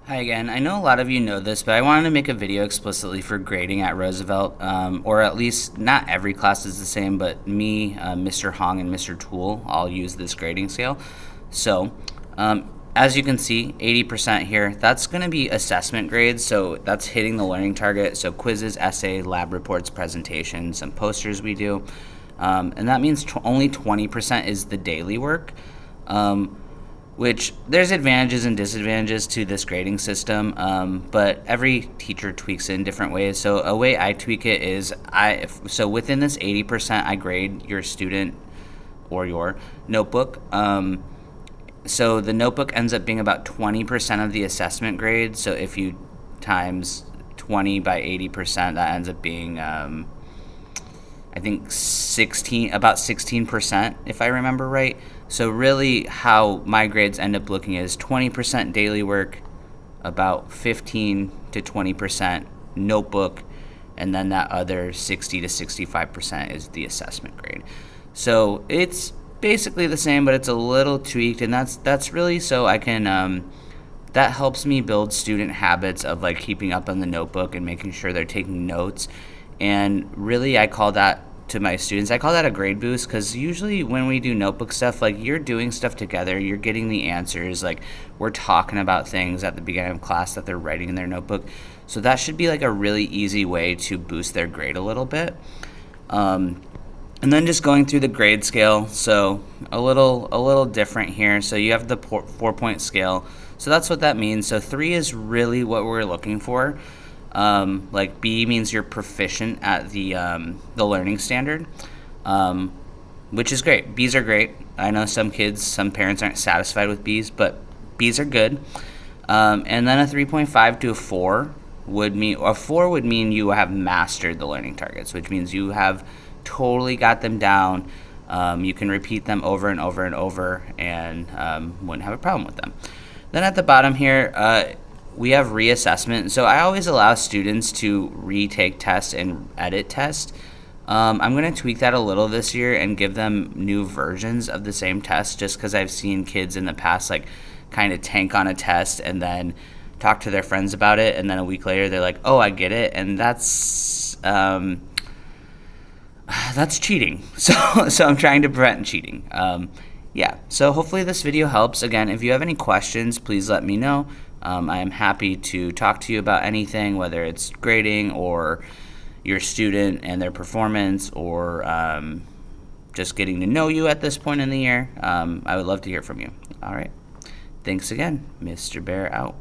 Hi again. I know a lot of you know this, but I wanted to make a video explicitly for grading at Roosevelt, or at least not every class is the same, but me, Mr. Hong, and Mr. Toole all use this grading scale. So, as you can see, 80% here, that's going to be assessment grades, so that's hitting the learning target. So, quizzes, essay, lab reports, presentations, some posters we do. And that means only 20% is the daily work. Which there's advantages and disadvantages to this grading system, but every teacher tweaks it in different ways. So a way I tweak it is so within this 80%, I grade your student or your notebook. So the notebook ends up being about 20% of the assessment grade. So if you times 20 by 80%, that ends up being I think 16% if I remember right. So really how my grades end up looking is 20% daily work, about 15 to 20% notebook, and then that other 60 to 65% is the assessment grade. So it's basically the same, but it's a little tweaked, and that's really so I can that helps me build student habits of like keeping up on the notebook and making sure they're taking notes. And really, I call that to my students, I call that a grade boost because usually when we do notebook stuff, like you're doing stuff together, you're getting the answers, like we're talking about things at the beginning of class that they're writing in their notebook. So that should be like a really easy way to boost their grade a little bit. And then just going through the grade scale, so a little different here. So you have the 4 point scale. So that's what that means. So 3 is really what we're looking for. Like B means you're proficient at the learning standard, which is great. B's are great. I know some kids, some parents aren't satisfied with B's, but B's are good. And then a 3.5 to a 4 would mean, a 4 would mean you have mastered the learning targets, which means you have totally got them down. You can repeat them over and over and over and wouldn't have a problem with them. Then at the bottom here, we have reassessment. So I always allow students to retake tests and edit tests. I'm going to tweak that a little this year and give them new versions of the same test just because I've seen kids in the past like kind of tank on a test and then talk to their friends about it. And then a week later, they're like, oh, I get it. And that's cheating. So I'm trying to prevent cheating. Yeah, so hopefully this video helps. Again, if you have any questions, please let me know. I am happy to talk to you about anything, whether it's grading or your student and their performance or just getting to know you at this point in the year. I would love to hear from you. All right. Thanks again. Mr. Bear out.